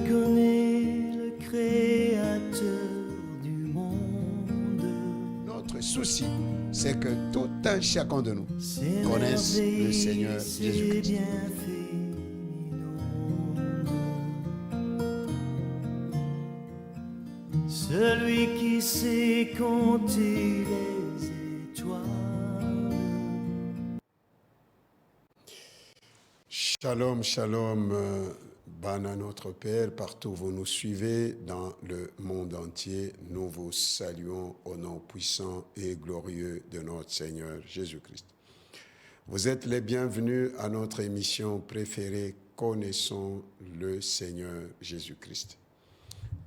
connais le Créateur du monde. Notre souci, c'est que tout un chacun de nous connaisse le Seigneur Jésus-Christ. Celui qui sait compter les étoiles. Shalom, shalom, ban à notre Père, partout où vous nous suivez dans le monde entier, nous vous saluons au nom puissant et glorieux de notre Seigneur Jésus-Christ. Vous êtes les bienvenus à notre émission préférée, Connaissons le Seigneur Jésus-Christ.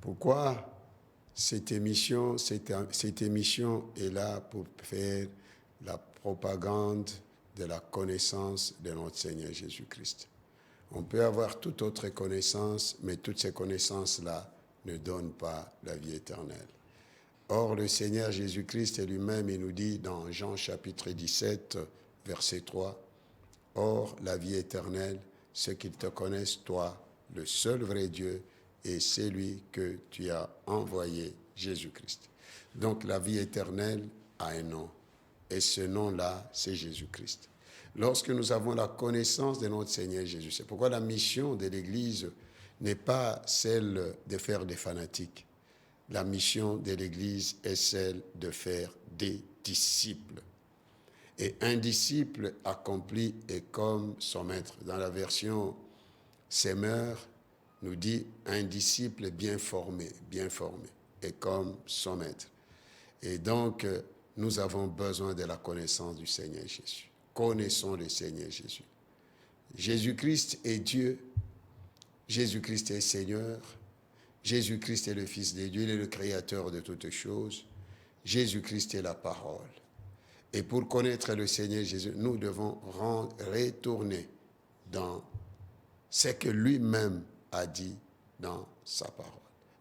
Pourquoi cette émission est là pour faire la propagande de la connaissance de notre Seigneur Jésus-Christ. On peut avoir toute autre connaissance, mais toutes ces connaissances-là ne donnent pas la vie éternelle. Or, le Seigneur Jésus-Christ lui-même, il nous dit dans Jean chapitre 17, verset 3, « Or, la vie éternelle, c'est qu'ils te connaissent, toi, le seul vrai Dieu, et celui que tu as envoyé, Jésus-Christ. » Donc, la vie éternelle a un nom. Et ce nom-là, c'est Jésus-Christ. Lorsque nous avons la connaissance de notre Seigneur Jésus, c'est pourquoi la mission de l'Église n'est pas celle de faire des fanatiques. La mission de l'Église est celle de faire des disciples. Et un disciple accompli est comme son maître. Dans la version Semeur, nous dit un disciple bien formé, est comme son maître. Et donc, nous avons besoin de la connaissance du Seigneur Jésus. Connaissons le Seigneur Jésus. Jésus-Christ est Dieu. Jésus-Christ est Seigneur. Jésus-Christ est le Fils de Dieu. Il est le Créateur de toutes choses. Jésus-Christ est la parole. Et pour connaître le Seigneur Jésus, nous devons retourner dans ce que lui-même a dit dans sa parole.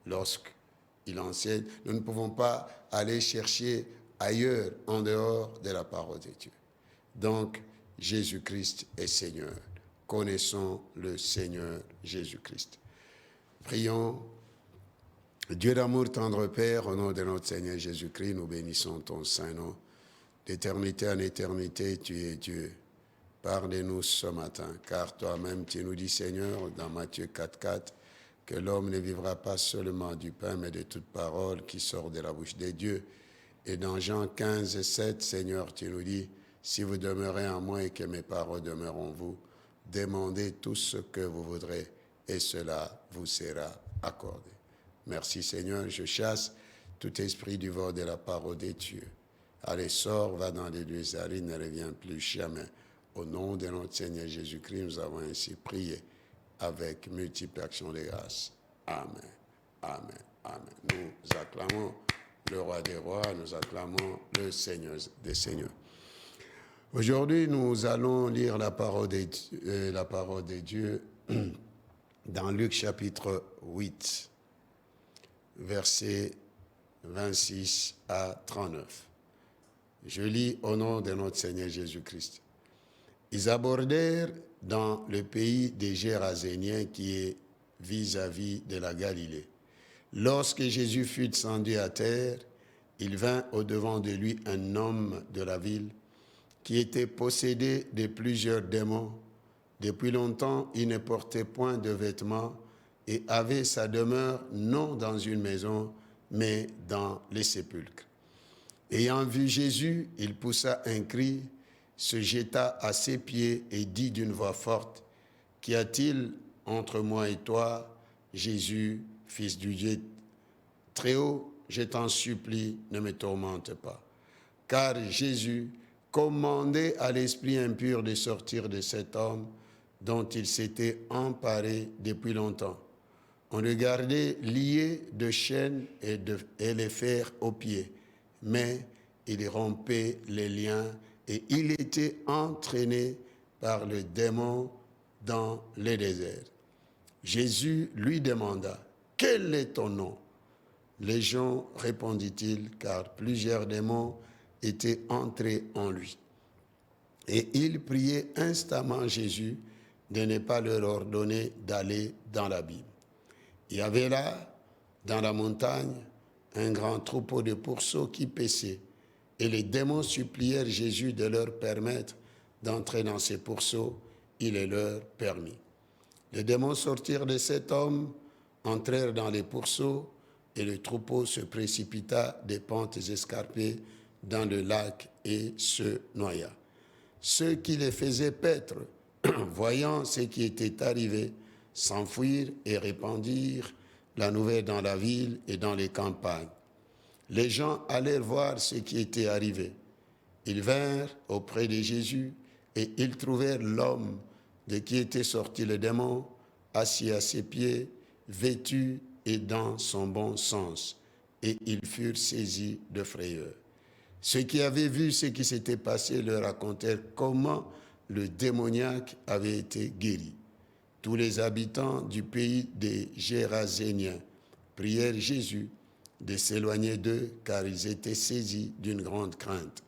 Lorsqu'il enseigne, nous ne pouvons pas aller chercher ailleurs, en dehors de la parole de Dieu. Donc, Jésus-Christ est Seigneur. Connaissons le Seigneur Jésus-Christ. Prions. Dieu d'amour, tendre Père, au nom de notre Seigneur Jésus-Christ, nous bénissons ton saint nom. D'éternité en éternité, tu es Dieu. Parle-nous ce matin, car toi-même, tu nous dis, Seigneur, dans Matthieu 4,4, que l'homme ne vivra pas seulement du pain, mais de toute parole qui sort de la bouche de Dieu. Et dans Jean 15,7, Seigneur, tu nous dis, si vous demeurez en moi et que mes paroles demeurent en vous, demandez tout ce que vous voudrez et cela vous sera accordé. Merci Seigneur, je chasse tout esprit du vol de la parole de Dieu. Allez, sors, va dans les lieux arides, ne reviens plus jamais. Au nom de notre Seigneur Jésus-Christ, nous avons ainsi prié avec multiples actions de grâce. Amen, amen, amen. Nous acclamons le roi des rois, nous acclamons le Seigneur des seigneurs. Aujourd'hui, nous allons lire la parole de Dieu dans Luc chapitre 8, versets 26 à 39. Je lis au nom de notre Seigneur Jésus-Christ. Ils abordèrent dans le pays des Géraséniens qui est vis-à-vis de la Galilée. Lorsque Jésus fut descendu à terre, il vint au-devant de lui un homme de la ville qui était possédé de plusieurs démons. Depuis longtemps, il ne portait point de vêtements et avait sa demeure non dans une maison, mais dans les sépulcres. Ayant vu Jésus, il poussa un cri, se jeta à ses pieds et dit d'une voix forte, « Qu'y a-t-il entre moi et toi, Jésus, fils du Dieu très haut, je t'en supplie, ne me tourmente pas. » Car Jésus commandait à l'esprit impur de sortir de cet homme dont il s'était emparé depuis longtemps. On le gardait lié de chaînes et les fers aux pieds, mais il rompait les liens et il était entraîné par le démon dans le désert. Jésus lui demanda, « Quel est ton nom ?» Légion, répondit-il, car plusieurs démons étaient entrés en lui. Et il priait instamment Jésus de ne pas leur ordonner d'aller dans l'abîme. Il y avait là, dans la montagne, un grand troupeau de pourceaux qui paissaient. Et les démons supplièrent Jésus de leur permettre d'entrer dans ces pourceaux. Il les leur permit. Les démons sortirent de cet homme, entrèrent dans les pourceaux, et le troupeau se précipita des pentes escarpées dans le lac et se noya. Ceux qui les faisaient paître, voyant ce qui était arrivé, s'enfuirent et répandirent la nouvelle dans la ville et dans les campagnes. Les gens allèrent voir ce qui était arrivé. Ils vinrent auprès de Jésus et ils trouvèrent l'homme de qui était sorti le démon, assis à ses pieds, vêtu et dans son bon sens. Et ils furent saisis de frayeur. Ceux qui avaient vu ce qui s'était passé leur racontèrent comment le démoniaque avait été guéri. Tous les habitants du pays des Géraséniens prièrent Jésus de s'éloigner d'eux, car ils étaient saisis d'une grande crainte.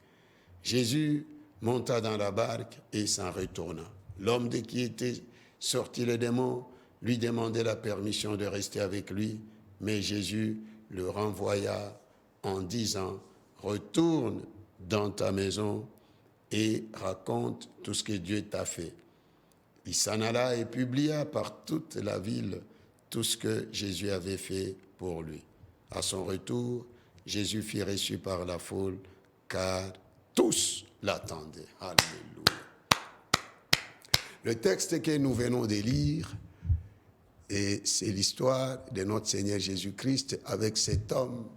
Jésus monta dans la barque et s'en retourna. L'homme de qui était sorti le démon lui demandait la permission de rester avec lui, mais Jésus le renvoya en disant « Retourne dans ta maison et raconte tout ce que Dieu t'a fait. » Il s'en alla et publia par toute la ville tout ce que Jésus avait fait pour lui. À son retour, Jésus fut reçu par la foule, car tous l'attendaient. Alléluia. Le texte que nous venons de lire, et c'est l'histoire de notre Seigneur Jésus-Christ avec cet homme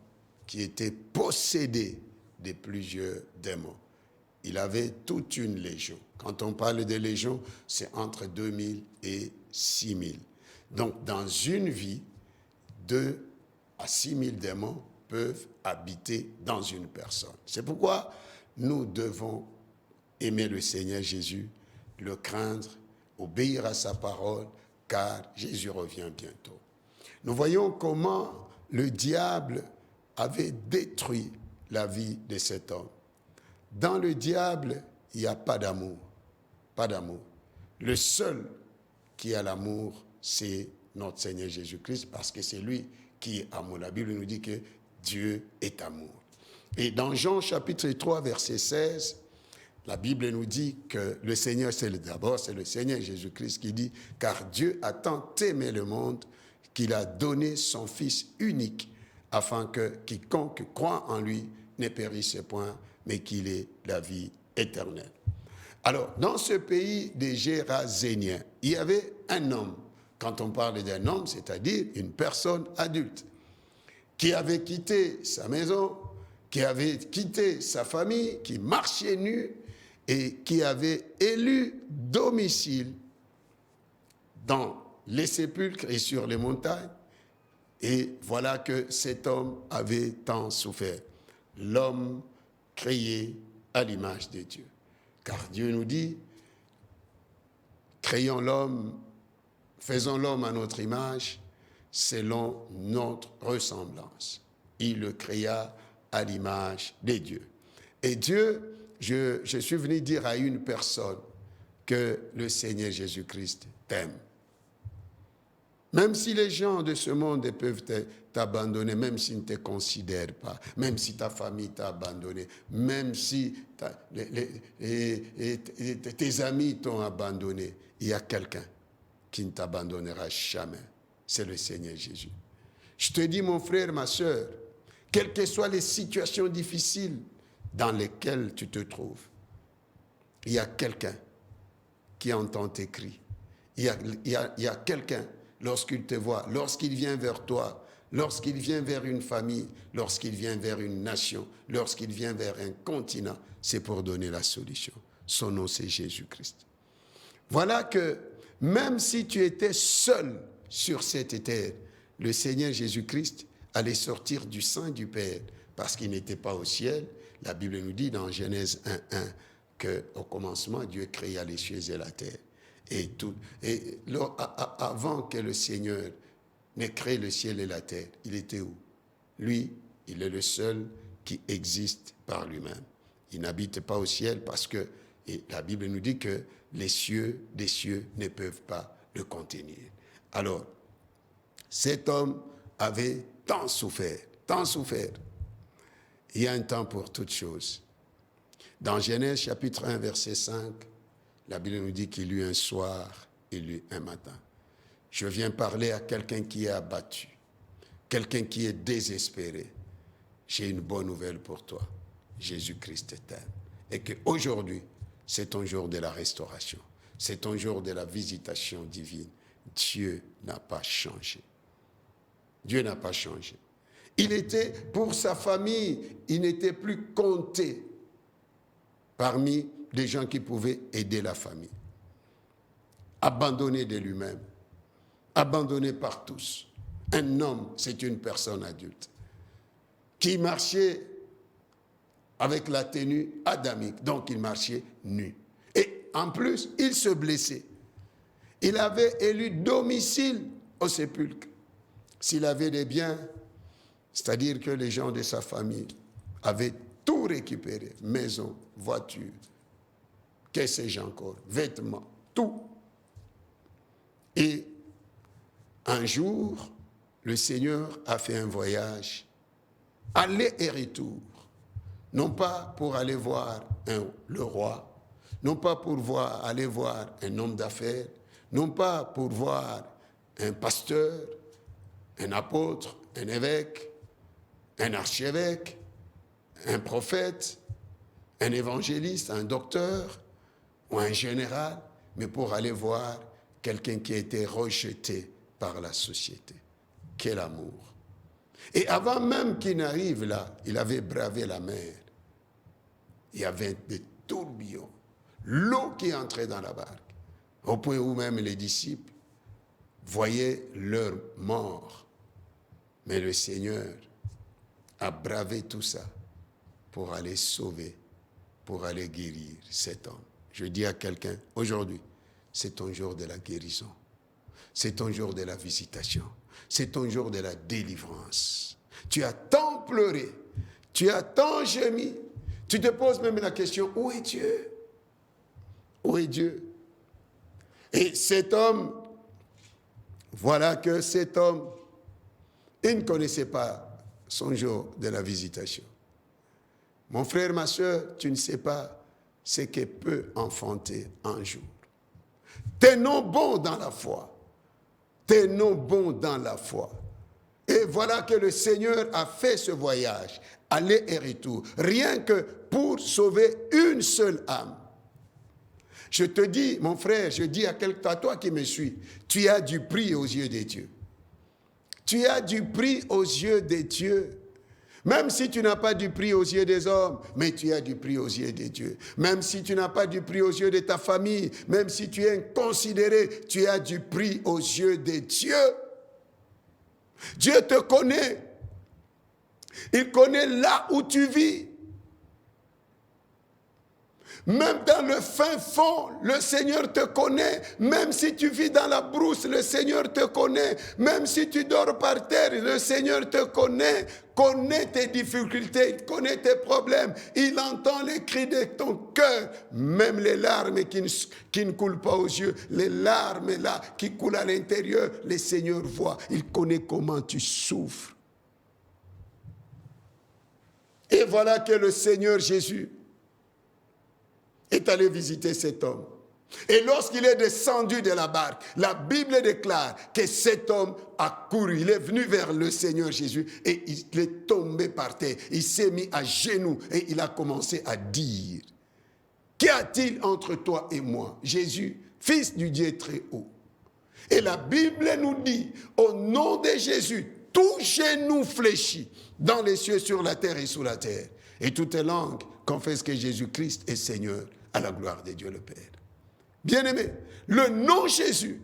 qui était possédé de plusieurs démons. Il avait toute une légion. Quand on parle de légion, c'est entre 2000 et 6000. Donc, dans une vie, 2 à 6000 démons peuvent habiter dans une personne. C'est pourquoi nous devons aimer le Seigneur Jésus, le craindre, obéir à sa parole, car Jésus revient bientôt. Nous voyons comment le diable avait détruit la vie de cet homme. Dans le diable, il n'y a pas d'amour. Pas d'amour. Le seul qui a l'amour, c'est notre Seigneur Jésus-Christ, parce que c'est lui qui est amour. La Bible nous dit que Dieu est amour. Et dans Jean chapitre 3, verset 16, la Bible nous dit que le Seigneur, c'est le Seigneur Jésus-Christ qui dit « Car Dieu a tant aimé le monde qu'il a donné son Fils unique, afin que quiconque croit en lui ne périsse point, mais qu'il ait la vie éternelle. » Alors, dans ce pays des Géraséniens, il y avait un homme. Quand on parle d'un homme, c'est-à-dire une personne adulte, qui avait quitté sa maison, qui avait quitté sa famille, qui marchait nu et qui avait élu domicile dans les sépulcres et sur les montagnes. Et voilà que cet homme avait tant souffert. L'homme créé à l'image de Dieu. Car Dieu nous dit, créons l'homme, faisons l'homme à notre image, selon notre ressemblance. Il le créa à l'image de Dieu. Et Dieu, je suis venu dire à une personne que le Seigneur Jésus-Christ t'aime. Même si les gens de ce monde peuvent t'abandonner, même s'ils ne te considèrent pas, même si ta famille t'a abandonné, même si tes amis t'ont abandonné, il y a quelqu'un qui ne t'abandonnera jamais. C'est le Seigneur Jésus. Je te dis, mon frère, ma soeur, quelles que soient les situations difficiles dans lesquelles tu te trouves, il y a quelqu'un qui entend tes cris. Il y a quelqu'un, lorsqu'il te voit, lorsqu'il vient vers toi, lorsqu'il vient vers une famille, lorsqu'il vient vers une nation, lorsqu'il vient vers un continent, c'est pour donner la solution. Son nom, c'est Jésus-Christ. Voilà que même si tu étais seul sur cette terre, le Seigneur Jésus-Christ allait sortir du sein du Père parce qu'il n'était pas au ciel. La Bible nous dit dans Genèse 1:1 qu'au commencement, Dieu créa les cieux et la terre. Et avant que le Seigneur n'ait créé le ciel et la terre, il était où? Lui, il est le seul qui existe par lui-même. Il n'habite pas au ciel parce que la Bible nous dit que les cieux des cieux ne peuvent pas le contenir. Alors, Cet homme avait tant souffert, tant souffert. Il y a un temps pour toutes choses. Dans Genèse chapitre 1, verset 5, la Bible nous dit qu'il eut un soir, il eut un matin. Je viens parler à quelqu'un qui est abattu, quelqu'un qui est désespéré. J'ai une bonne nouvelle pour toi. Jésus-Christ t'aime. Et qu'aujourd'hui, c'est ton jour de la restauration. C'est ton jour de la visitation divine. Dieu n'a pas changé. Dieu n'a pas changé. Il était, pour sa famille, il n'était plus compté parmi les gens qui pouvaient aider la famille. Abandonné de lui-même, abandonné par tous. Un homme, c'est une personne adulte qui marchait avec la tenue adamique, donc il marchait nu. Et en plus, il se blessait. Il avait élu domicile au sépulcre. S'il avait des biens, c'est-à-dire que les gens de sa famille avaient tout récupéré, maison, voiture, que sais-je encore, vêtements, tout. Et un jour, le Seigneur a fait un voyage, aller et retour, non pas pour aller voir le roi, non pas pour aller voir un homme d'affaires, non pas pour voir un pasteur, un apôtre, un évêque, un archevêque, un prophète, un évangéliste, un docteur ou un général, mais pour aller voir quelqu'un qui a été rejeté par la société. Quel amour! Et avant même qu'il n'arrive là, il avait bravé la mer. Il y avait des tourbillons, l'eau qui entrait dans la barque, au point où même les disciples voyaient leur mort. Mais le Seigneur a bravé tout ça pour aller sauver, pour aller guérir cet homme. Je dis à quelqu'un, aujourd'hui, c'est ton jour de la guérison. C'est ton jour de la visitation. C'est ton jour de la délivrance. Tu as tant pleuré, tu as tant gémi. Tu te poses même la question, où est Dieu? Où est Dieu? Et cet homme, voilà que cet homme, il ne connaissait pas son jour de la visitation. Mon frère, ma soeur, tu ne sais pas ce que peut enfanter un jour. Tenons bon dans la foi. Tenons bon dans la foi. Et voilà que le Seigneur a fait ce voyage, aller et retour, rien que pour sauver une seule âme. Je te dis, mon frère, je dis à toi qui me suis, tu as du prix aux yeux des dieux. Tu as du prix aux yeux des dieux. Même si tu n'as pas du prix aux yeux des hommes, mais tu as du prix aux yeux des dieux. Même si tu n'as pas du prix aux yeux de ta famille, même si tu es inconsidéré, tu as du prix aux yeux des dieux. Dieu te connaît. Il connaît là où tu vis. Même dans le fin fond, le Seigneur te connaît. Même si tu vis dans la brousse, le Seigneur te connaît. Même si tu dors par terre, le Seigneur te connaît. Connaît tes difficultés, connaît tes problèmes. Il entend les cris de ton cœur. Même les larmes qui ne coulent pas aux yeux, les larmes là qui coulent à l'intérieur, le Seigneur voit. Il connaît comment tu souffres. Et voilà que le Seigneur Jésus est allé visiter cet homme. Et lorsqu'il est descendu de la barque, la Bible déclare que cet homme a couru. Il est venu vers le Seigneur Jésus et il est tombé par terre. Il s'est mis à genoux et il a commencé à dire, qu'y a-t-il entre toi et moi, Jésus, fils du Dieu très haut? Et la Bible nous dit, au nom de Jésus, tout genou fléchit dans les cieux, sur la terre et sous la terre. Et toute langue confesse que Jésus-Christ est Seigneur, à la gloire de Dieu le Père. Bien-aimé, le nom Jésus,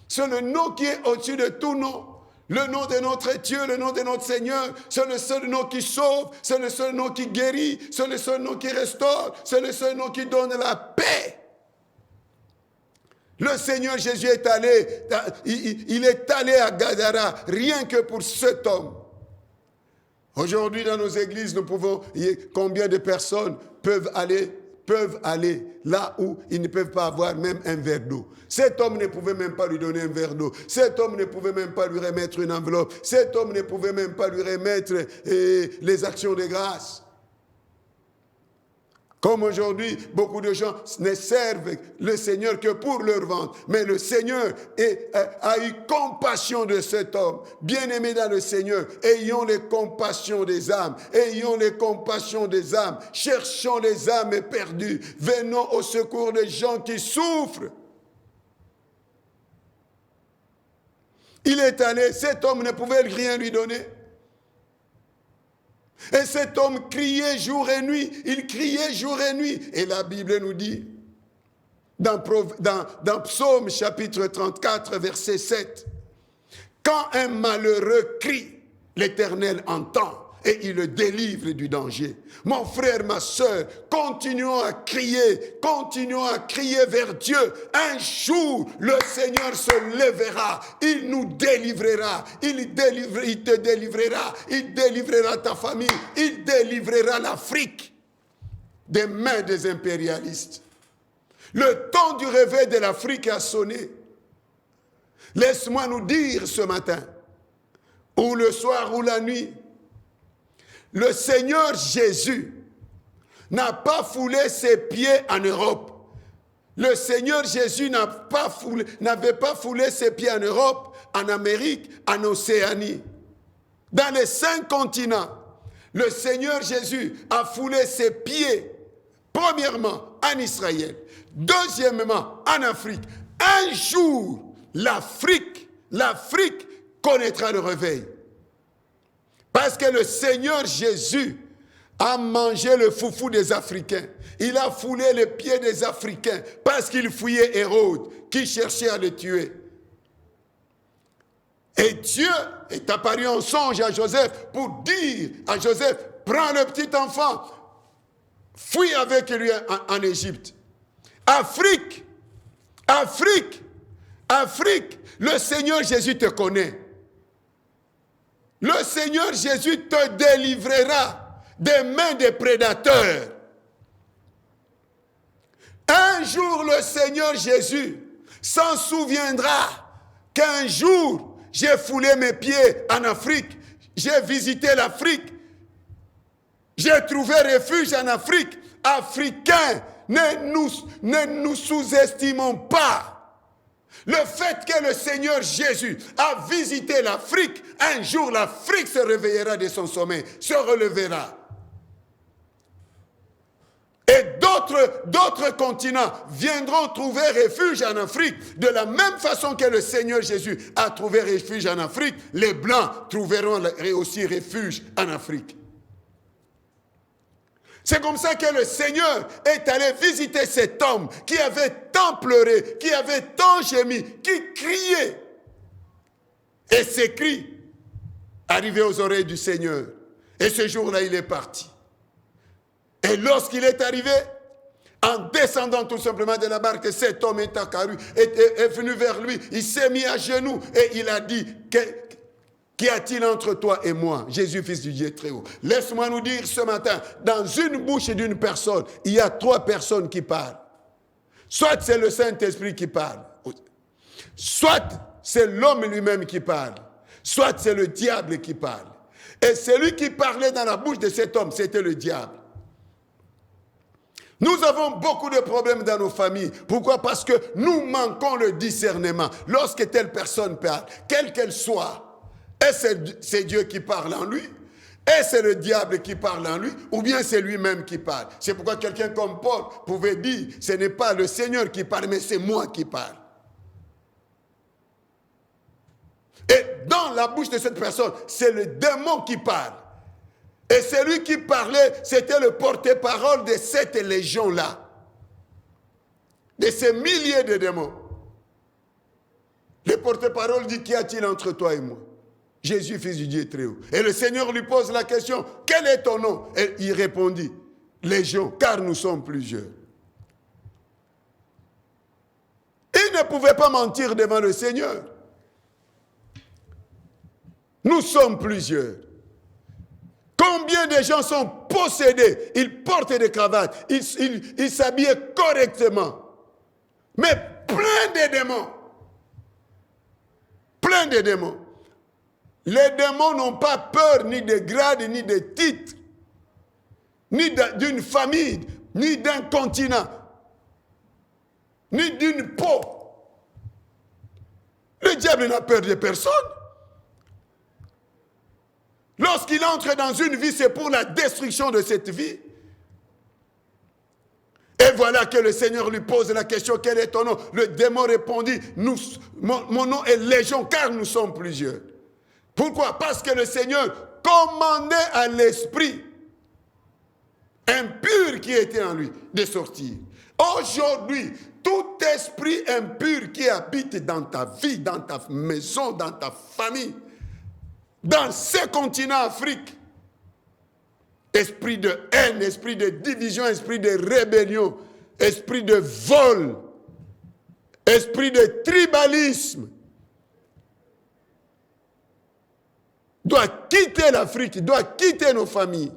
c'est le nom qui est au-dessus de tout nom. Le nom de notre Dieu, le nom de notre Seigneur, c'est le seul nom qui sauve, c'est le seul nom qui guérit, c'est le seul nom qui restaure, c'est le seul nom qui donne la paix. Le Seigneur Jésus est allé, il est allé à Gadara, rien que pour cet homme. Aujourd'hui, dans nos églises, nous pouvons, combien de personnes peuvent aller peuvent aller là où ils ne peuvent pas avoir même un verre d'eau. Cet homme ne pouvait même pas lui donner un verre d'eau. Cet homme ne pouvait même pas lui remettre une enveloppe. Cet homme ne pouvait même pas lui remettre les actions de grâce. Comme aujourd'hui, beaucoup de gens ne servent le Seigneur que pour leur ventre. Mais le Seigneur a eu compassion de cet homme. Bien-aimé dans le Seigneur, ayons les compassions des âmes. Ayons les compassions des âmes. Cherchons les âmes perdues. Venons au secours des gens qui souffrent. Il est allé, cet homme ne pouvait rien lui donner. Et cet homme criait jour et nuit, il criait jour et nuit. Et la Bible nous dit, dans Psaume chapitre 34, verset 7, « Quand un malheureux crie, l'Éternel entend et il le délivre du danger. » Mon frère, ma soeur, continuons à crier vers Dieu. Un jour, le Seigneur se lèvera, il nous délivrera, il te délivrera, il délivrera ta famille, il délivrera l'Afrique des mains des impérialistes. Le temps du réveil de l'Afrique a sonné. Laisse-moi nous dire ce matin, ou le soir ou la nuit, le Seigneur Jésus n'a pas foulé ses pieds en Europe. Le Seigneur Jésus n'avait pas foulé ses pieds en Europe, en Amérique, en Océanie. Dans les 5 continents, le Seigneur Jésus a foulé ses pieds, premièrement, en Israël, deuxièmement, en Afrique. Un jour, l'Afrique connaîtra le réveil. Parce que le Seigneur Jésus a mangé le foufou des Africains. Il a foulé les pieds des Africains parce qu'il fouillait Hérode qui cherchait à le tuer. Et Dieu est apparu en songe à Joseph pour dire à Joseph, prends le petit enfant, fuis avec lui en Égypte. Afrique, le Seigneur Jésus te connaît. Le Seigneur Jésus te délivrera des mains des prédateurs. Un jour, le Seigneur Jésus s'en souviendra qu'un jour, j'ai foulé mes pieds en Afrique, j'ai visité l'Afrique, j'ai trouvé refuge en Afrique. Africains, ne nous sous-estimons pas. Le fait que le Seigneur Jésus a visité l'Afrique, un jour l'Afrique se réveillera de son sommeil, se relèvera. Et d'autres continents viendront trouver refuge en Afrique. De la même façon que le Seigneur Jésus a trouvé refuge en Afrique, les Blancs trouveront aussi refuge en Afrique. C'est comme ça que le Seigneur est allé visiter cet homme qui avait tant pleuré, qui avait tant gémi, qui criait. Et ces cris arrivaient aux oreilles du Seigneur. Et ce jour-là, il est parti. Et lorsqu'il est arrivé, en descendant tout simplement de la barque, cet homme est apparu, est venu vers lui, il s'est mis à genoux et il a dit, qu'y a-t-il entre toi et moi, Jésus, fils du Dieu très haut? Laisse-moi nous dire ce matin, dans une bouche d'une personne, il y a 3 personnes qui parlent. Soit c'est le Saint-Esprit qui parle, soit c'est l'homme lui-même qui parle, soit c'est le diable qui parle. Et celui qui parlait dans la bouche de cet homme, c'était le diable. Nous avons beaucoup de problèmes dans nos familles. Pourquoi? Parce que nous manquons le discernement. Lorsque telle personne parle, quelle qu'elle soit, est-ce que c'est Dieu qui parle en lui? Est-ce que c'est le diable qui parle en lui? Ou bien c'est lui-même qui parle? C'est pourquoi quelqu'un comme Paul pouvait dire, ce n'est pas le Seigneur qui parle, mais c'est moi qui parle. Et dans la bouche de cette personne, c'est le démon qui parle. Et celui qui parlait, c'était le porte-parole de cette légion-là. De ces milliers de démons. Le porte-parole dit, qu'y a-t-il entre toi et moi? Jésus, fils du Dieu très haut. Et le Seigneur lui pose la question, quel est ton nom? Et il répondit, Légion, car nous sommes plusieurs. Il ne pouvait pas mentir devant le Seigneur. Nous sommes plusieurs. Combien de gens sont possédés? Ils portent des cravates, ils s'habillent correctement. Mais plein de démons. Plein de démons. Les démons n'ont pas peur ni de grade, ni de titre, ni d'une famille, ni d'un continent, ni d'une peau. Le diable n'a peur de personne. Lorsqu'il entre dans une vie, c'est pour la destruction de cette vie. Et voilà que le Seigneur lui pose la question, quel est ton nom? Le démon répondit, mon nom est Légion, car nous sommes plusieurs. Pourquoi? Parce que le Seigneur commandait à l'esprit impur qui était en lui de sortir. Aujourd'hui, tout esprit impur qui habite dans ta vie, dans ta maison, dans ta famille, dans ce continent Afrique, esprit de haine, esprit de division, esprit de rébellion, esprit de vol, esprit de tribalisme, doit quitter l'Afrique, doit quitter nos familles.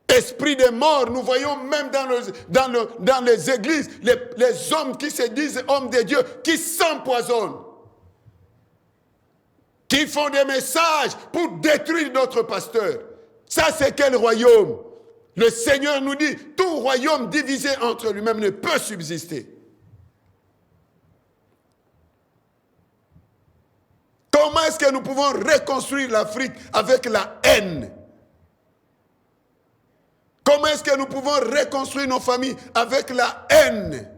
Esprit de mort, nous voyons même dans les églises, les hommes qui se disent hommes de Dieu, qui s'empoisonnent, qui font des messages pour détruire notre pasteur. Ça, c'est quel royaume? Le Seigneur nous dit, tout royaume divisé entre lui-même ne peut subsister. Comment est-ce que nous pouvons reconstruire l'Afrique avec la haine? Comment est-ce que nous pouvons reconstruire nos familles avec la haine?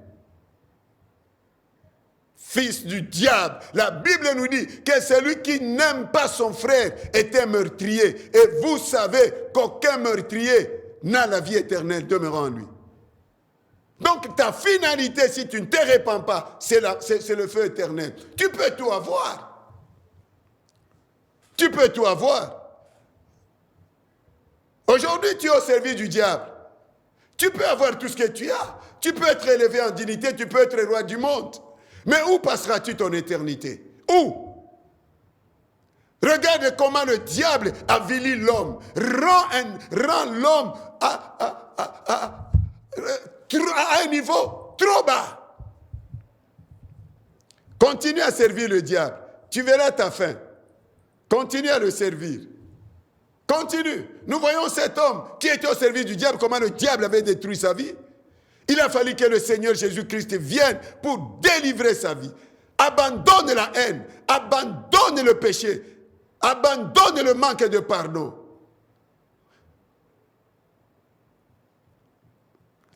Fils du diable. La Bible nous dit que celui qui n'aime pas son frère est un meurtrier. Et vous savez qu'aucun meurtrier n'a la vie éternelle demeurant en lui. Donc ta finalité, si tu ne te répands pas, c'est le feu éternel. Tu peux tout avoir. Tu peux tout avoir. Aujourd'hui, tu es au service du diable. Tu peux avoir tout ce que tu as. Tu peux être élevé en dignité, tu peux être roi du monde. Mais où passeras-tu ton éternité? Où? Regarde comment le diable avilit l'homme. Rend l'homme à un niveau trop bas. Continue à servir le diable. Tu verras ta fin. Continue à le servir. Continue. Nous voyons cet homme qui était au service du diable, comment le diable avait détruit sa vie. Il a fallu que le Seigneur Jésus-Christ vienne pour délivrer sa vie. Abandonne la haine, abandonne le péché, abandonne le manque de pardon.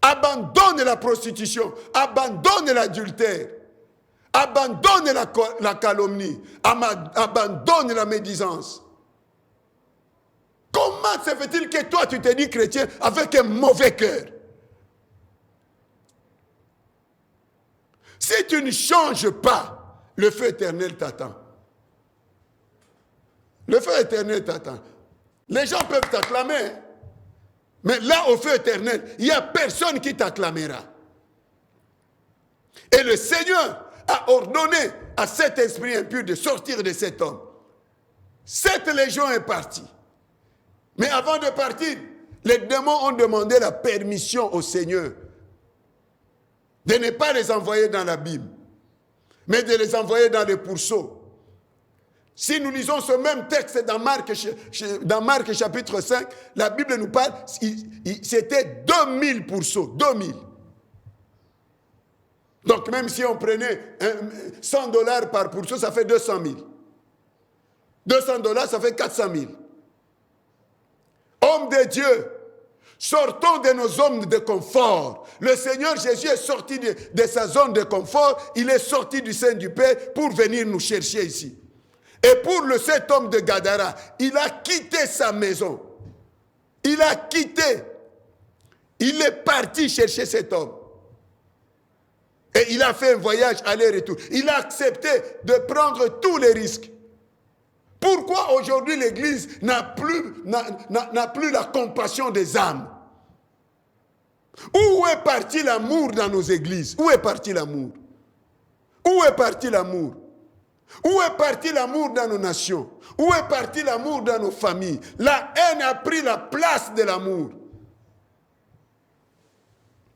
Abandonne la prostitution, abandonne l'adultère, abandonne la calomnie, abandonne la médisance. Comment se fait-il que toi tu te dis chrétien avec un mauvais cœur? Si tu ne changes pas, le feu éternel t'attend. Le feu éternel t'attend. Les gens peuvent t'acclamer, mais là, au feu éternel, il n'y a personne qui t'acclamera. Et le Seigneur a ordonné à cet esprit impur de sortir de cet homme. Cette légion est partie. Mais avant de partir, les démons ont demandé la permission au Seigneur de ne pas les envoyer dans l'abîme, mais de les envoyer dans les pourceaux. Si nous lisons ce même texte dans Marc chapitre 5, la Bible nous parle, c'était 2000 pourceaux, 2000. Donc même si on prenait $100 par pourceau, ça fait 200 000. $200, ça fait 400 000. Hommes de Dieu, sortons de nos zones de confort. Le Seigneur Jésus est sorti de sa zone de confort. Il est sorti du sein du Père pour venir nous chercher ici. Et pour cet homme de Gadara, il a quitté sa maison. Il a quitté. Il est parti chercher cet homme. Et il a fait un voyage aller-retour. Il a accepté de prendre tous les risques. Pourquoi aujourd'hui l'Église n'a plus la compassion des âmes? Où est parti l'amour dans nos églises? Où est parti l'amour? Où est parti l'amour? Où est parti l'amour dans nos nations? Où est parti l'amour dans nos familles? La haine a pris la place de l'amour.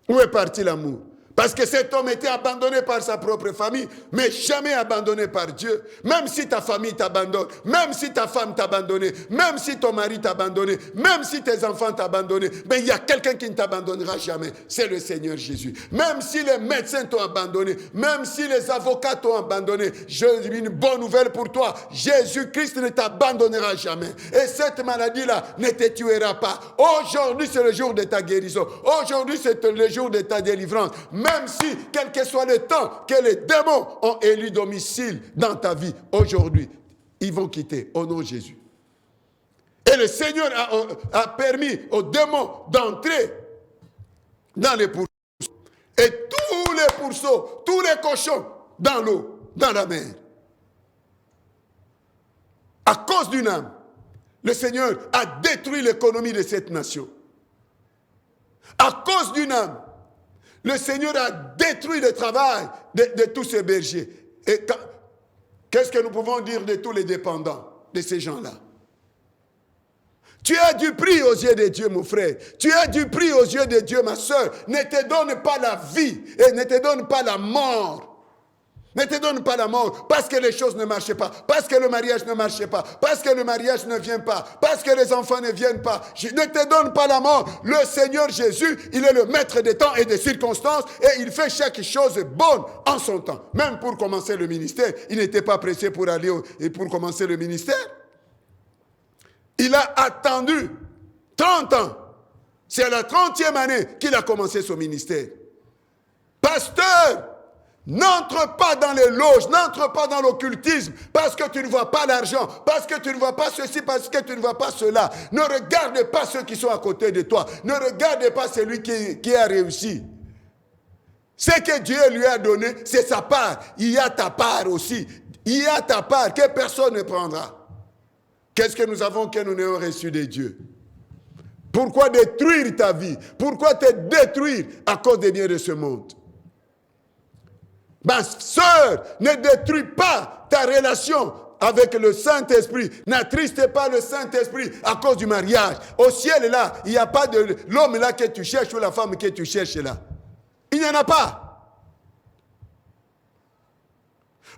Où est parti l'amour? Parce que cet homme était abandonné par sa propre famille, mais jamais abandonné par Dieu. Même si ta famille t'abandonne, même si ta femme t'a abandonné, même si ton mari t'a abandonné, même si tes enfants t'ont abandonné, mais il y a quelqu'un qui ne t'abandonnera jamais. C'est le Seigneur Jésus. Même si les médecins t'ont abandonné, même si les avocats t'ont abandonné, j'ai une bonne nouvelle pour toi. Jésus-Christ ne t'abandonnera jamais. Et cette maladie-là ne te tuera pas. Aujourd'hui, c'est le jour de ta guérison. Aujourd'hui, c'est le jour de ta délivrance. Même si, quel que soit le temps que les démons ont élu domicile dans ta vie, aujourd'hui, ils vont quitter au nom de Jésus. Et le Seigneur a permis aux démons d'entrer dans les pourceaux. Et tous les pourceaux, tous les cochons dans l'eau, dans la mer. À cause d'une âme, le Seigneur a détruit l'économie de cette nation. À cause d'une âme, le Seigneur a détruit le travail de tous ces bergers. Et qu'est-ce que nous pouvons dire de tous les dépendants de ces gens-là? Tu as du prix aux yeux de Dieu, mon frère. Tu as du prix aux yeux de Dieu, ma soeur. Ne te donne pas la vie et ne te donne pas la mort. Ne te donne pas la mort parce que les choses ne marchaient pas, parce que le mariage ne marchait pas, parce que le mariage ne vient pas, parce que les enfants ne viennent pas. Je ne te donne pas la mort. Le Seigneur Jésus, il est le maître des temps et des circonstances et il fait chaque chose bonne en son temps. Même pour commencer le ministère, il n'était pas pressé pour aller et pour commencer le ministère. Il a attendu 30 ans. C'est à la 30e année qu'il a commencé son ministère. Pasteur, n'entre pas dans les loges, n'entre pas dans l'occultisme, parce que tu ne vois pas l'argent, parce que tu ne vois pas ceci, parce que tu ne vois pas cela. Ne regarde pas ceux qui sont à côté de toi. Ne regarde pas celui qui a réussi. Ce que Dieu lui a donné, c'est sa part. Il y a ta part aussi. Il y a ta part que personne ne prendra. Qu'est-ce que nous avons que nous n'ayons reçu de Dieu? Pourquoi détruire ta vie? Pourquoi te détruire à cause des biens de ce monde? Ma sœur, ne détruis pas ta relation avec le Saint-Esprit. N'attriste pas le Saint-Esprit à cause du mariage. Au ciel, là, il n'y a pas de l'homme là que tu cherches ou la femme que tu cherches là. Il n'y en a pas.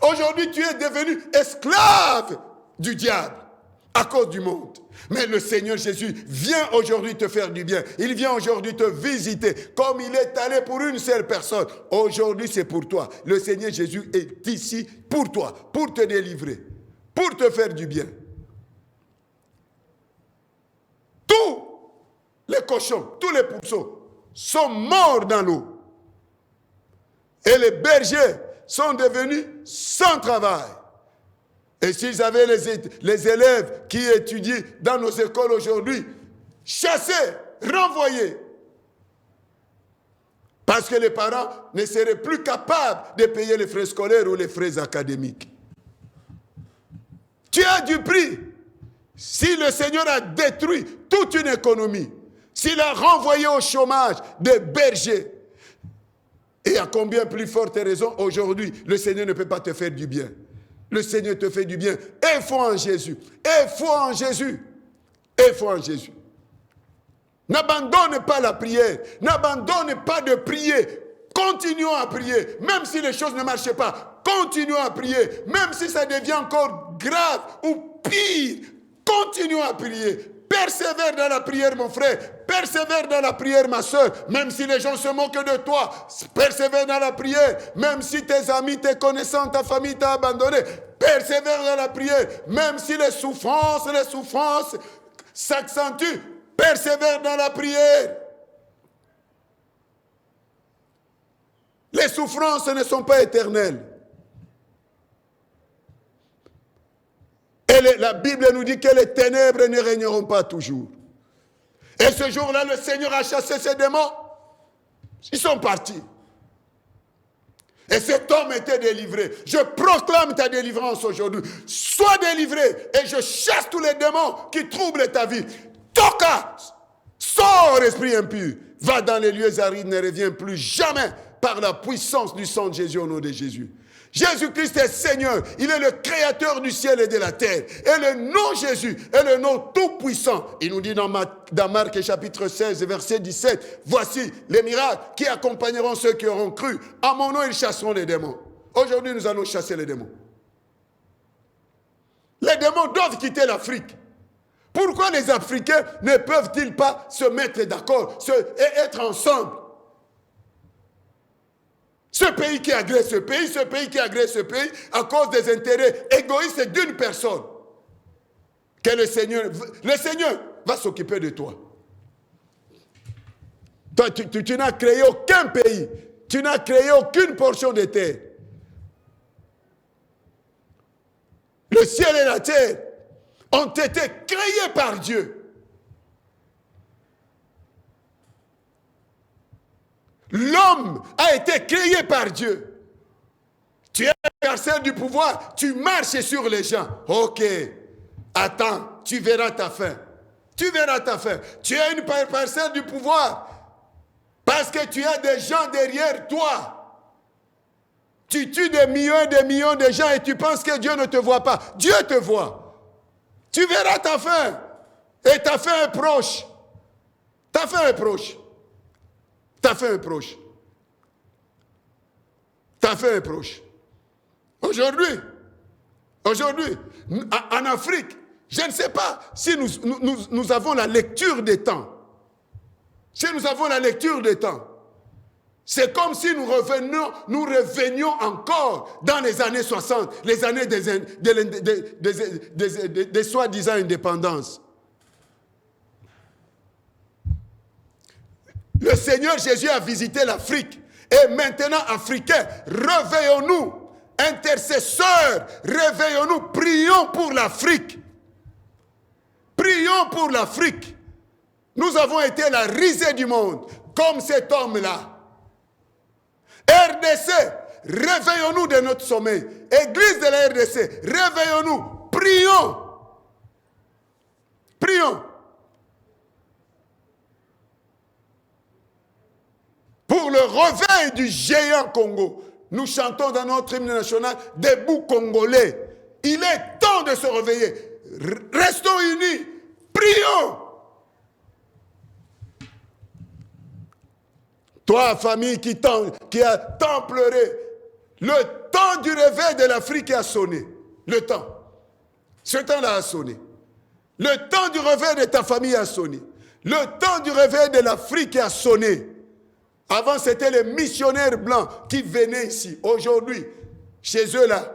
Aujourd'hui, tu es devenu esclave du diable à cause du monde. Mais le Seigneur Jésus vient aujourd'hui te faire du bien. Il vient aujourd'hui te visiter. Comme il est allé pour une seule personne. Aujourd'hui, c'est pour toi. Le Seigneur Jésus est ici pour toi, pour te délivrer, pour te faire du bien. Tous les cochons, tous les pourceaux sont morts dans l'eau. Et les bergers sont devenus sans travail. Et s'ils avaient les élèves qui étudient dans nos écoles aujourd'hui, chassés, renvoyés. Parce que les parents ne seraient plus capables de payer les frais scolaires ou les frais académiques. Tu as du prix. Si le Seigneur a détruit toute une économie, s'il a renvoyé au chômage des bergers, et à combien plus forte raison, aujourd'hui, le Seigneur ne peut pas te faire du bien. Le Seigneur te fait du bien. Et foi en Jésus. Et foi en Jésus. Et foi en Jésus. N'abandonne pas la prière. N'abandonne pas de prier. Continuons à prier. Même si les choses ne marchent pas. Continuons à prier. Même si ça devient encore grave ou pire. Continuons à prier. Persévère dans la prière, mon frère. Persévère dans la prière, ma soeur. Même si les gens se moquent de toi, persévère dans la prière. Même si tes amis, tes connaissants, ta famille t'a abandonné, persévère dans la prière. Même si les souffrances s'accentuent, persévère dans la prière. Les souffrances ne sont pas éternelles. Et la Bible nous dit que les ténèbres ne régneront pas toujours. Et ce jour-là, le Seigneur a chassé ces démons. Ils sont partis. Et cet homme était délivré. Je proclame ta délivrance aujourd'hui. Sois délivré et je chasse tous les démons qui troublent ta vie. Toka! Sors, esprit impur. Va dans les lieux arides, ne reviens plus jamais par la puissance du sang de Jésus au nom de Jésus. Jésus-Christ est Seigneur. Il est le créateur du ciel et de la terre. Et le nom Jésus est le nom tout-puissant. Il nous dit dans Marc chapitre 16, verset 17, « Voici les miracles qui accompagneront ceux qui auront cru. À mon nom, ils chasseront les démons. » Aujourd'hui, nous allons chasser les démons. Les démons doivent quitter l'Afrique. Pourquoi les Africains ne peuvent-ils pas se mettre d'accord et être ensemble? Ce pays qui agresse ce pays qui agresse ce pays à cause des intérêts égoïstes d'une personne. Que le Seigneur va s'occuper de toi. Toi, tu n'as créé aucun pays. Tu n'as créé aucune portion de terre. Le ciel et la terre ont été créés par Dieu. L'homme a été créé par Dieu. Tu es un garçon du pouvoir, tu marches sur les gens. Ok, attends, tu verras ta fin. Tu verras ta fin. Tu es une personne du pouvoir parce que tu as des gens derrière toi. Tu tues des millions de gens et tu penses que Dieu ne te voit pas. Dieu te voit. Tu verras ta fin. Et ta fin est proche. Ta fin est proche. Ta fin est proche. Ta fin est proche. Aujourd'hui, en Afrique, je ne sais pas si nous avons la lecture des temps. Si nous avons la lecture des temps, c'est comme si nous revenions encore dans les années 60, les années des soi-disant indépendances. Le Seigneur Jésus a visité l'Afrique. Et maintenant, Africains, réveillons-nous. Intercesseurs, réveillons-nous. Prions pour l'Afrique. Prions pour l'Afrique. Nous avons été la risée du monde, comme cet homme-là. RDC, réveillons-nous de notre sommeil. Église de la RDC, réveillons-nous. Prions. Prions. Pour le réveil du géant Congo. Nous chantons dans notre hymne national « Debout Congolais ». Il est temps de se réveiller. Restons unis. Prions. Toi, famille qui a tant pleuré, le temps du réveil de l'Afrique a sonné. Le temps. Ce temps-là a sonné. Le temps du réveil de ta famille a sonné. Le temps du réveil de l'Afrique a sonné. Avant, c'était les missionnaires blancs qui venaient ici. Aujourd'hui, chez eux là,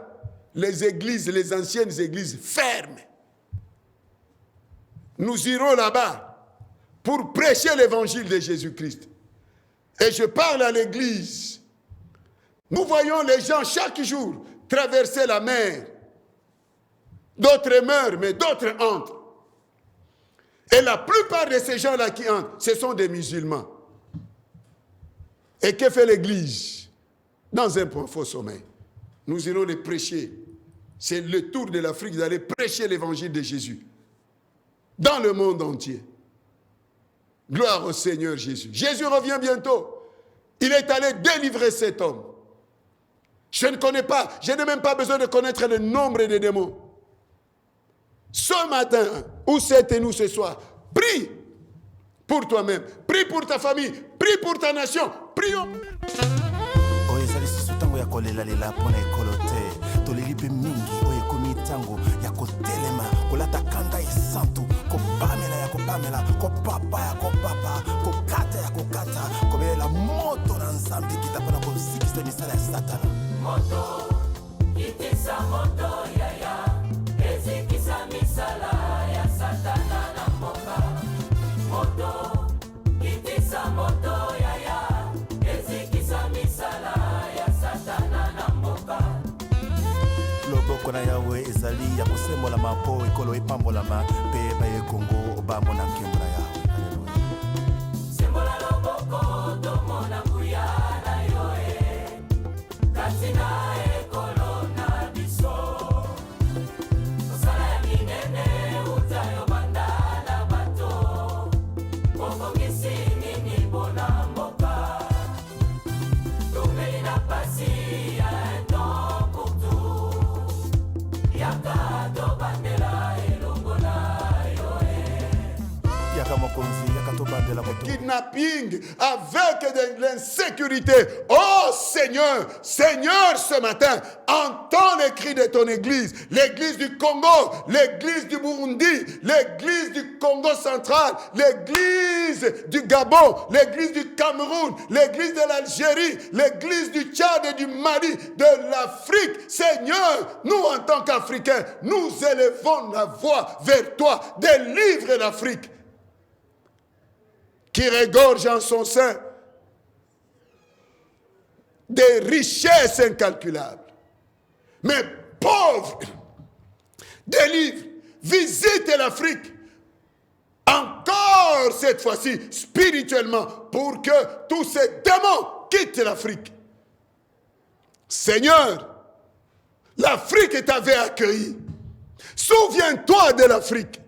les églises, les anciennes églises ferment. Nous irons là-bas pour prêcher l'évangile de Jésus-Christ. Et je parle à l'église. Nous voyons les gens chaque jour traverser la mer. D'autres meurent, mais d'autres entrent. Et la plupart de ces gens-là qui entrent, ce sont des musulmans. Et que fait l'église? Dans un profond sommeil. Nous irons les prêcher. C'est le tour de l'Afrique d'aller prêcher l'évangile de Jésus. Dans le monde entier. Gloire au Seigneur Jésus. Jésus revient bientôt. Il est allé délivrer cet homme. Je ne connais pas, je n'ai même pas besoin de connaître le nombre des démons. Ce matin, ou c'était nous ce soir, prie pour toi-même, prie pour ta famille, prie pour ta nation, prions. Tango ya kotelema kolata kanda isantu ko pamela ya ko papa ya ko papa ko kata ya ko kata ko bela moto na nzambe kitapana ko sikisa misala ya satana moto itisa moto ya ezikisa misala ya satana na mboka moto itisa moto ya ezikisa misala ya satana na mboka loboko na yawe ezali ya kosembola mapo ekolo epambolama mpe baye Kongo bamona nkembo na yawe. Sembola loboko tomona nguya na yoe kasi na ekolo na biso kosala ya minene utayo banda na bato kobongisi nini bona mboka tomeli na pasi ya etombo kidnapping, avec de l'insécurité. Oh Seigneur, Seigneur, ce matin, entends les cris de ton Église, l'Église du Congo, l'Église du Burundi, l'Église du Congo central, l'Église du Gabon, l'Église du Cameroun, l'Église de l'Algérie, l'Église du Tchad et du Mali, de l'Afrique. Seigneur, nous en tant qu'Africains, nous élevons la voix vers toi. Délivre l'Afrique qui regorge en son sein des richesses incalculables. Mais pauvre, délivre, visite l'Afrique encore cette fois-ci spirituellement pour que tous ces démons quittent l'Afrique. Seigneur, l'Afrique t'avait accueilli. Souviens-toi de l'Afrique.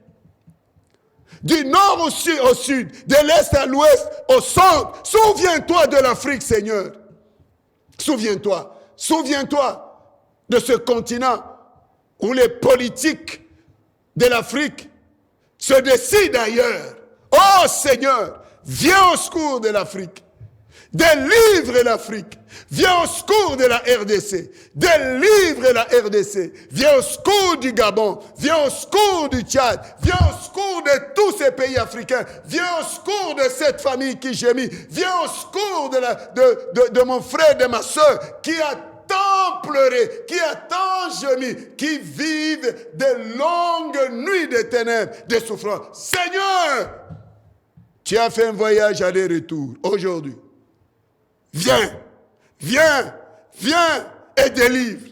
Du nord au sud, de l'est à l'ouest, au centre. Souviens-toi de l'Afrique, Seigneur. Souviens-toi. Souviens-toi de ce continent où les politiques de l'Afrique se décident ailleurs. Oh Seigneur, viens au secours de l'Afrique. Délivre l'Afrique. Viens au secours de la RDC. Délivre la RDC. Viens au secours du Gabon. Viens au secours du Tchad. Viens au secours de tous ces pays africains. Viens au secours de cette famille qui gémit. Viens au secours de mon frère, de ma soeur qui a tant pleuré, qui a tant gémi, qui vivent de longues nuits de ténèbres, de souffrances. Seigneur, tu as fait un voyage aller-retour aujourd'hui. Viens, viens, viens et délivre.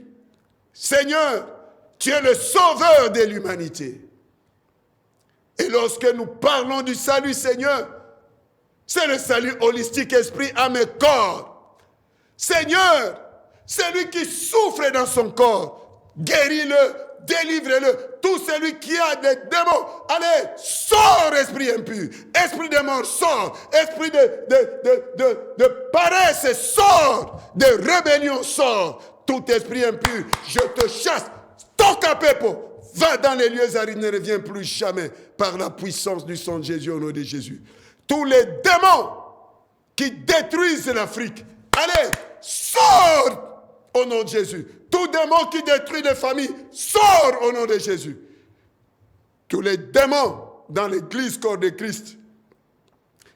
Seigneur, tu es le sauveur de l'humanité. Et lorsque nous parlons du salut, Seigneur, c'est le salut holistique, esprit, âme et corps. Seigneur, celui qui souffre dans son corps, guéris-le, délivre-le. Tout celui qui a des démons, allez, sors, esprit impur, esprit de mort, sors, esprit de paresse, sors, de rébellion, sors. Tout esprit impur, je te chasse. Toka pepo, va dans les lieux arides, ne reviens plus jamais par la puissance du sang de Jésus au nom de Jésus. Tous les démons qui détruisent l'Afrique, allez, sors au nom de Jésus. Tout démon qui détruit les familles, sort au nom de Jésus. Tous les démons dans l'église corps de Christ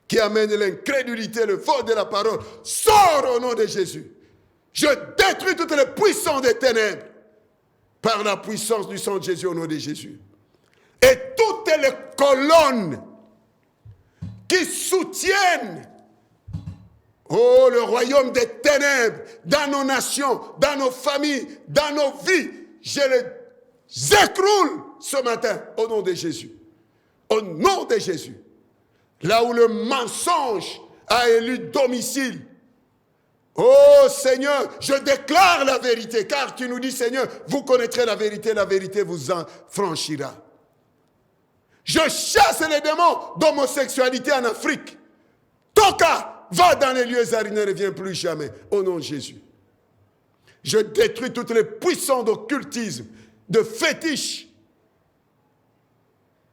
qui amènent l'incrédulité, le vol de la parole, sort au nom de Jésus. Je détruis toutes les puissances des ténèbres par la puissance du sang de Jésus au nom de Jésus. Et toutes les colonnes qui soutiennent le royaume des ténèbres, dans nos nations, dans nos familles, dans nos vies, je les écroule ce matin au nom de Jésus. Au nom de Jésus. Là où le mensonge a élu domicile. Oh Seigneur, je déclare la vérité, car tu nous dis, Seigneur, vous connaîtrez la vérité vous en franchira. Je chasse les démons d'homosexualité en Afrique. Toka! Va dans les lieux arides, ne reviens plus jamais, au nom de Jésus. Je détruis toutes les puissances d'occultisme, de fétiche,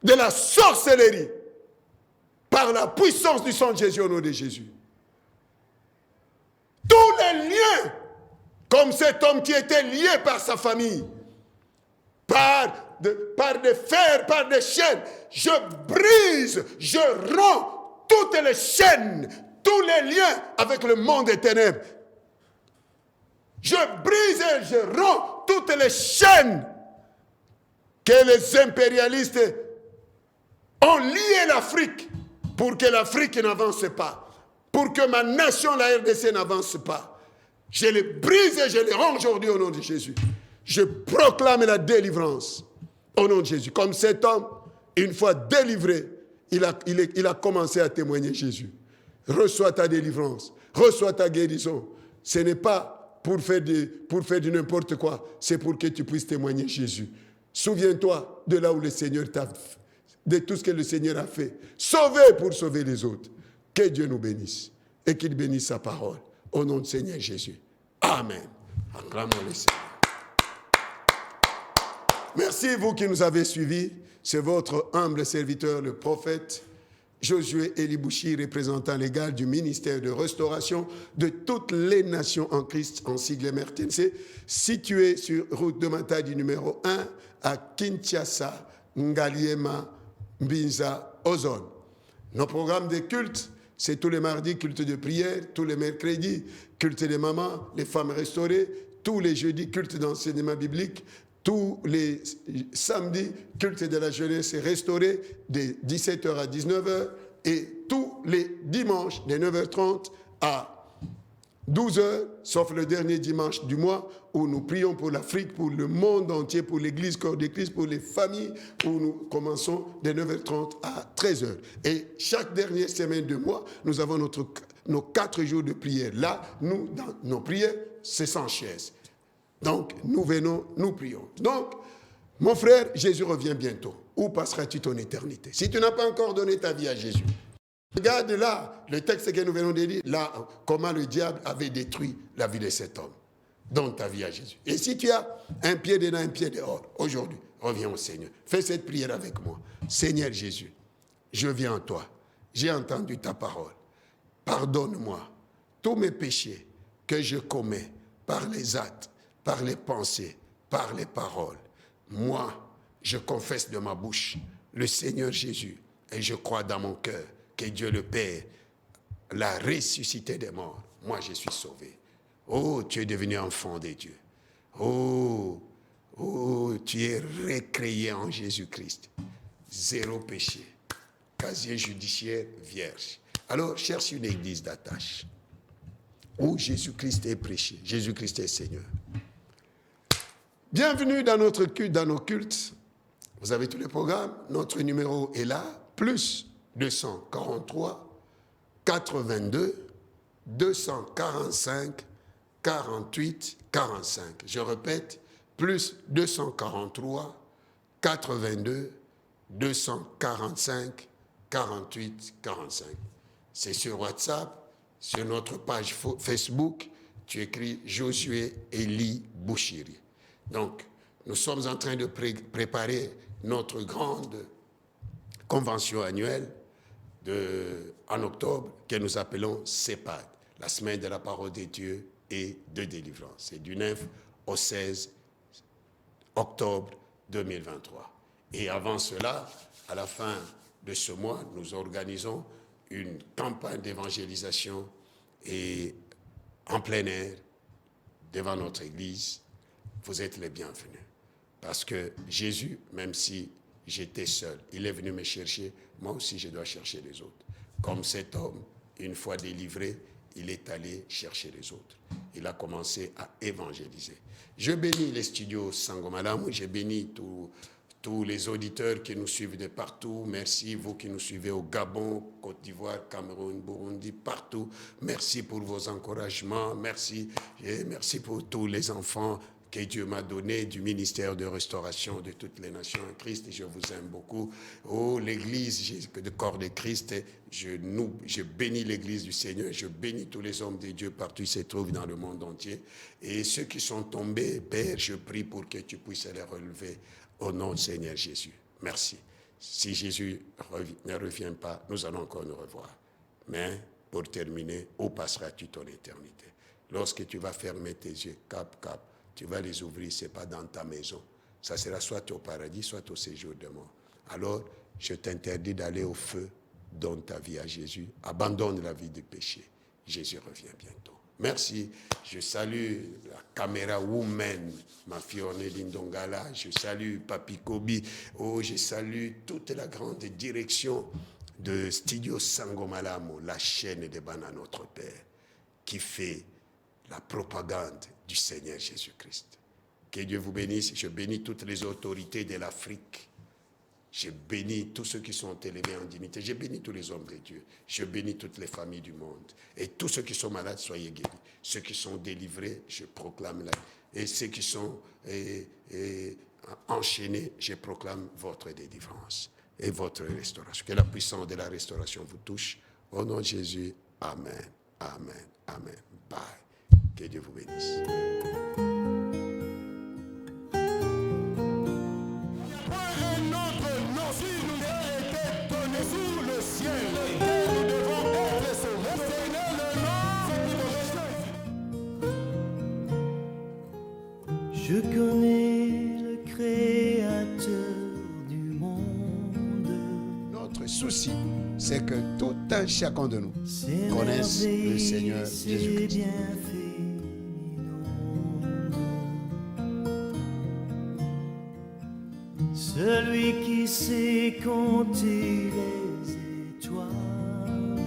de la sorcellerie, par la puissance du sang de Jésus, au nom de Jésus. Tous les liens, comme cet homme qui était lié par sa famille, par des fers, par des chaînes, je brise, je romps toutes les chaînes, tous les liens avec le monde des ténèbres. Je brise et je romps toutes les chaînes que les impérialistes ont liées l'Afrique pour que l'Afrique n'avance pas, pour que ma nation, la RDC, n'avance pas. Je les brise et je les romps aujourd'hui au nom de Jésus. Je proclame la délivrance au nom de Jésus. Comme cet homme, une fois délivré, il a commencé à témoigner Jésus. Reçois ta délivrance, reçois ta guérison. Ce n'est pas pour faire du n'importe quoi, c'est pour que tu puisses témoigner Jésus. Souviens-toi de là où le Seigneur t'a fait, de tout ce que le Seigneur a fait. Sauvé pour sauver les autres. Que Dieu nous bénisse et qu'il bénisse sa parole. Au nom du Seigneur Jésus. Amen. Acclamons le Seigneur. Merci vous qui nous avez suivis. C'est votre humble serviteur, le prophète Josué Elibouchi, représentant légal du ministère de restauration de toutes les nations en Christ, en sigle MRTNC, situé sur route de Matadi numéro 1 à Kinshasa, Ngaliema, Mbinza, Ozone. Nos programmes de culte, c'est tous les mardis, culte de prière, tous les mercredis, culte des mamans, les femmes restaurées, tous les jeudis, culte d'enseignement biblique, tous les samedis, culte de la jeunesse restaurée, de 17h à 19h, et tous les dimanches, de 9h30 à 12h, sauf le dernier dimanche du mois, où nous prions pour l'Afrique, pour le monde entier, pour l'Église, corps de Christ, pour les familles, où nous commençons de 9h30 à 13h. Et chaque dernière semaine du mois, nous avons nos 4 jours de prière. Là, nous, dans nos prières, c'est sans chaise. Donc, nous venons, nous prions. Donc, mon frère, Jésus revient bientôt. Où passeras-tu ton éternité? Si tu n'as pas encore donné ta vie à Jésus, regarde là, le texte que nous venons de lire, là, comment le diable avait détruit la vie de cet homme. Donne ta vie à Jésus. Et si tu as un pied dedans, un pied dehors, aujourd'hui, reviens au Seigneur. Fais cette prière avec moi. Seigneur Jésus, je viens à toi. J'ai entendu ta parole. Pardonne-moi tous mes péchés que je commets par les actes, par les pensées, par les paroles. Moi, je confesse de ma bouche le Seigneur Jésus et je crois dans mon cœur que Dieu le Père l'a ressuscité des morts. Moi, je suis sauvé. Oh, tu es devenu enfant de Dieu. Oh, tu es recréé en Jésus-Christ. Zéro péché. Casier judiciaire vierge. Alors, cherche une église d'attache où Jésus-Christ est prêché. Jésus-Christ est Seigneur. Bienvenue dans notre culte, dans nos cultes. Vous avez tous les programmes. Notre numéro est là. Plus 243 82 245 48 45. Je répète, plus 243 82 245 48 45. C'est sur WhatsApp, sur notre page Facebook, tu écris Josué Eli Bouchiri. Donc, nous sommes en train de préparer notre grande convention annuelle en octobre que nous appelons CEPAD, la semaine de la parole de Dieu et de délivrance. C'est du 9 au 16 octobre 2023. Et avant cela, à la fin de ce mois, nous organisons une campagne d'évangélisation et en plein air devant notre église. Vous êtes les bienvenus. Parce que Jésus, même si j'étais seul, il est venu me chercher, moi aussi je dois chercher les autres. Comme cet homme, une fois délivré, il est allé chercher les autres. Il a commencé à évangéliser. Je bénis les studios Sangomalamu, je bénis tous les auditeurs qui nous suivent de partout. Merci, vous qui nous suivez au Gabon, Côte d'Ivoire, Cameroun, Burundi, partout. Merci pour vos encouragements. Merci, et merci pour tous les enfants que Dieu m'a donné du ministère de restauration de toutes les nations en Christ. Et je vous aime beaucoup. Oh, l'Église de corps de Christ, je bénis l'Église du Seigneur. Je bénis tous les hommes de Dieu partout où ils se trouvent dans le monde entier. Et ceux qui sont tombés, Père, je prie pour que tu puisses les relever au nom du Seigneur Jésus. Merci. Si Jésus ne revient pas, nous allons encore nous revoir. Mais pour terminer, où passeras-tu ton éternité? Lorsque tu vas fermer tes yeux, cap, tu vas les ouvrir, ce n'est pas dans ta maison. Ça sera soit au paradis, soit au séjour de mort. Alors, je t'interdis d'aller au feu, donne ta vie à Jésus, abandonne la vie du péché. Jésus revient bientôt. Merci. Je salue la caméra woman, ma fiornée Lindongala. Je salue Papi Kobi. Oh, je salue toute la grande direction de Studio Sangomalamu, la chaîne de Bana Notre Père, qui fait la propagande du Seigneur Jésus-Christ. Que Dieu vous bénisse. Je bénis toutes les autorités de l'Afrique. Je bénis tous ceux qui sont élevés en dignité. Je bénis tous les hommes de Dieu. Je bénis toutes les familles du monde. Et tous ceux qui sont malades, soyez guéris. Ceux qui sont délivrés, je proclame la vie. Et ceux qui sont enchaînés, je proclame votre délivrance et votre restauration. Que la puissance de la restauration vous touche. Au nom de Jésus, amen, amen, amen. Bye. Que Dieu vous bénisse. Un autre nom, si nous a été donné sous le ciel. Je connais le Créateur du monde. Notre souci, c'est que tout un chacun de nous Ses connaisse le merveilles, Seigneur ses Jésus-Christ. bienfaits inondes. Celui qui sait compter les